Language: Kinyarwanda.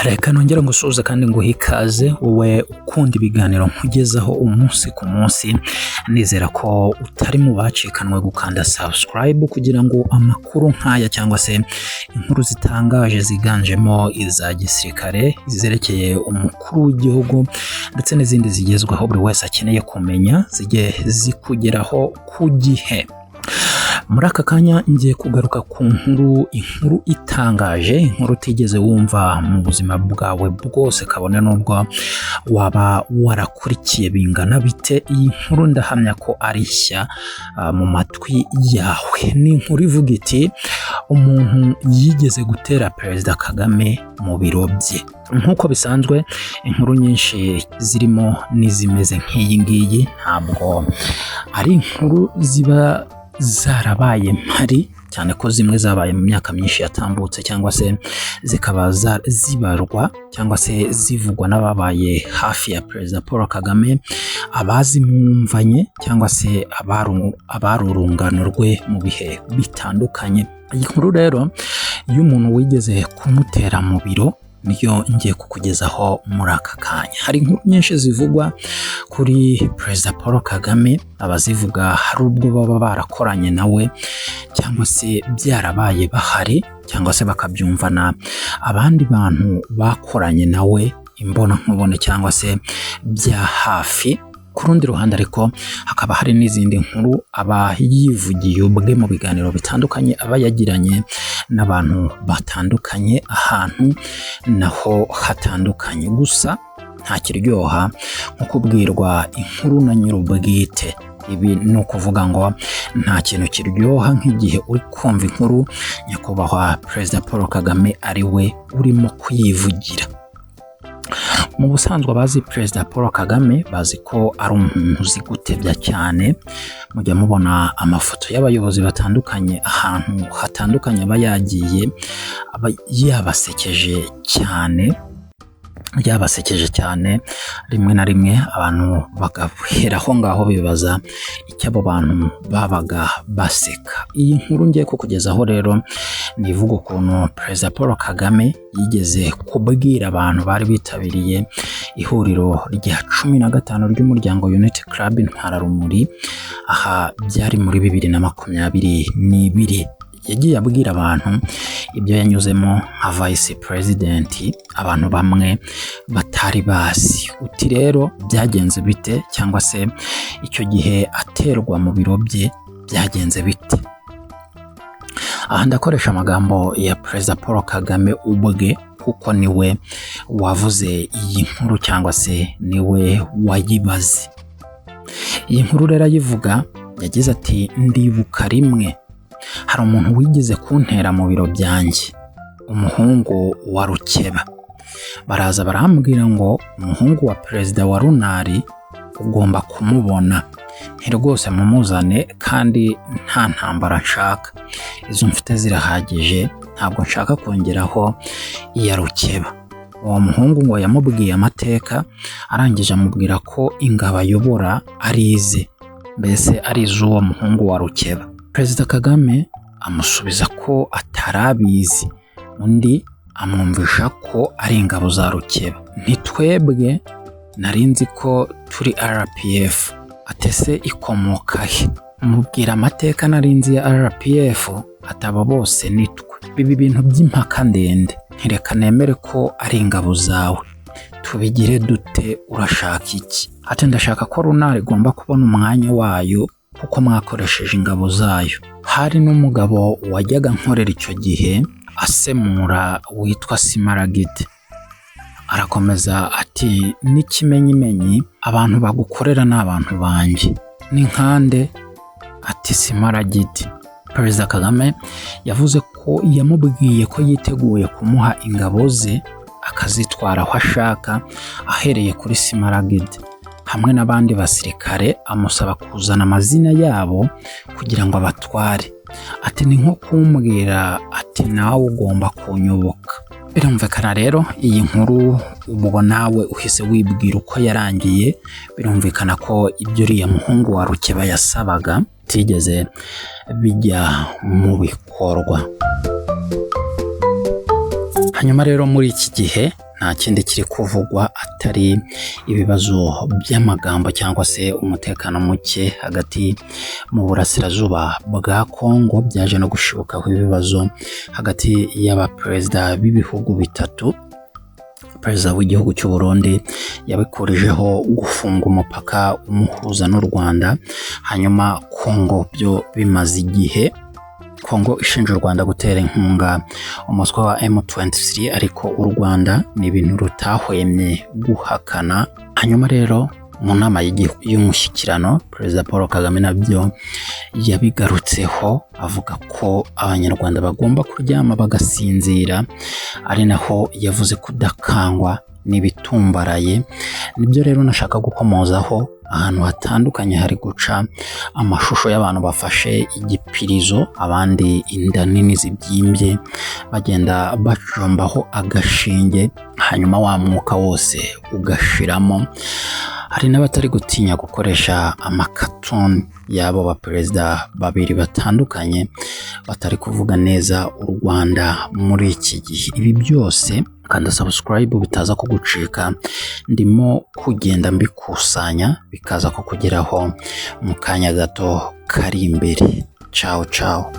Reka nongera ngusuhuze kandi nguhe ikaze wowe ukunda ibiganiro nkugezaho umunsi ku munsi. Nizera ko utari mu bacikanwe gukanda subscribe kugira ngo amakuru nk'aya cyangwa se inkuru zitangaje ziganjemo iza gisirikare, izerekeye umukuru w'igihugu ndetse n'izindi zigezweho buri wese akeneye kumenya zijye zikugeraho ku gihe. Muri aka kanya ngiye kugaruka ku inkuru itangaje, inkuru utigeze wumva mu buzima bwawe bwose kabone nubwo waba warakurikiye bingana bite. Iyi nkuru ndahamya ko ari nshya mu matwi yawe. Ni inkuru ivuga iti umuntu yigeze gutera Perezida Kagame mu biro bye. Nk'uko bisanzwe inkuru nyinshi zirimo n'izimeze nk'iyi ngiyi ntabwo ari inkuru ziba zarabaye mpari, cyane ko zimwe zabaye mu myaka myinshi yatambutse cyangwa se zikaba zibarwa cyangwa se zivugwa n'ababaye hafi ya Perezida Paul Kagame, abazimwumvanye cyangwa se abarurungano rwe mu bihe bitandukanye. Iyi nkuru rero y'umuntu wigeze kumutera mu biro niyo ngiye kukugezaho muri aka kanya. Hari inkuru nyinshi zivugwa kuri Perezida Paul Kagame, abazivuga hari ubwo baba barakoranye nawe cyangwa se byarabaye bahari cyangwa se bakabyumvana abandi bantu bakoranye nawe imbona nkubone cyangwa se bya hafi. Ku rundi ruhande ariko hakaba hari n'izindi nkuru aba yivugiye ubwe mu biganiro bitandukanye aba yagiranye n'abantu batandukanye ahantu naho hatandukanye. Gusa nta kiryoha nko kubwirwa inkuru na nyir'ubwite. Ibi ni ukuvuga ngo nta kintu kiryoha nk'igihe uri kumva inkuru nyakubahwa Perezida Paul Kagame ari we urimo kuyivugira. Mu busanzwe abazi Perezida Paul Kagame bazi ko ari umuntu uzi gutebya cyane. Mujya mubona amafoto y'abayobozi batandukanye ahantu hatandukanye aba yagiye, aba yabasekeje cyane rimwe na rimwe abantu bagahera aho ngaho bibaza icyo abo bantu babaga baseka. Iyi nkuru ngiye kukugezaho rero nivuga ukuntu Perezida Paul Kagame yigeze kubwira abantu bari bitabiriye ihuriro rya 15 ry'umuryango Unity Club Intwararumuri, aha byari muri 2022. Yagiye abwira abantu ibyo yanyuzemo nka Vice President, abantu bamwe batari bazi. Uti rero byagenze bite cyangwa se icyo gihe aterwa mu biro bye byagenze bite? Aha ndakoresha amagambo ya Perezida Paul Kagame ubwe kuko niwe wavuze iyi nkuru cyangwa se niwe wayibaze. Iyi nkuru rero ayivuga yagize ati ndibuka rimwe hari umuntu wigeze kuntera mu biro byanjye, umuhungu wa Rukeba. Baraza barambwira ngo umuhungu wa Perezida wa Runari ugomba kumubona, rwose mumuzane kandi nta ntambara nshaka, izo mfite zirahagije, ntabwo nshaka kongeraho iya Rukeba. Uwo muhungu ngo yamubwiye amateka, arangije amubwira ko ingabo ayobora ari ize, mbese ari iz'uwo muhungu wa Rukeba. Perezida Kagame amusubiza ko atarabizi, undi amwumvisha ko ari ingabo za Rukeba. Ntitwebwe narinzi ko turi RPF. Atese ikomoka he? Mubwira amateka narinzi ya RPF, ataba bose nitwe. Bibi bintu by'impaka ndende, ntireka nemere ko ari ingabo zawe. Tubigire dute? Urashaka iki? Ati ndashaka ko Runari igomba kubona umwanya wayo kuko mwakoresheje ingabo zayo. Hari n'umugabo wajyaga nkorera icyo gihe asemura witwa Simaragide. Arakomeza ati n'ikimenyimenyi abantu bagukorera n'abantu banjye. Ni nkande? Ati Simaragide. Perezida Kagame yavuze ko yamubwiye ko yiteguye kumuha ingabo ze akazitwara aho ashaka ahereye kuri Simaragide hamwe n'abandi basirikare, amusaba kuzana amazina yabo kugira ngo abatware. Ati ni nko kumbwira ati nawe ugomba kunyoboka. Birumvikana rero iyi nkuru ubwo nawe uhise wibwira uko yarangiye. Birumvikana ko ibyo uriya muhungu wa Rukeba yasabaga tigeze bijya mu bikorwa. Hanyuma rero muri iki gihe nta kindi kiri kuvugwa atari ibibazo by'amagambo cyangwa se umutekano muke hagati mu burasirazuba bwa Kongo, byaje no gushibukaho ibibazo hagati y'abaperezida b'ibihugu bitatu. Perezida w'igihugu cy'u Burundi yabikurijeho gufunga umupaka umuhuza n'u Rwanda, hanyuma Kongo byo bimaze igihe Kongo ishinja u Rwanda gutera inkunga umutwe wa M23, ariko u Rwanda ni ibintu rutahwemye guhakana. Hanyuma rero mu nama y'umushyikirano Perezida Paul Kagame nabyo yabigarutseho, avuga ko abanyarwanda bagomba kuryama bagasinzira, ari naho yavuze kudakangwa n'ibitumbaraye. Nibyo rero nashaka gukomozaho. Ahantu hatandukanye hari guca amashusho y'abantu bafashe igipirizo, abandi inda nini zibyimbye, bagenda bacombaho agashinge, hanyuma wa mwuka wose ugashiramo. Hari n'abatari gutinya gukoresha amakatoni y'abo baperezida babiri batandukanye, batari kuvuga neza u Rwanda muri iki gihe. Ibi byose kanda subscribe bitaza kugucika, ndimo kugenda mbikusanya bikaza kukugeraho mu kanya gato kari imbere. Ciao ciao.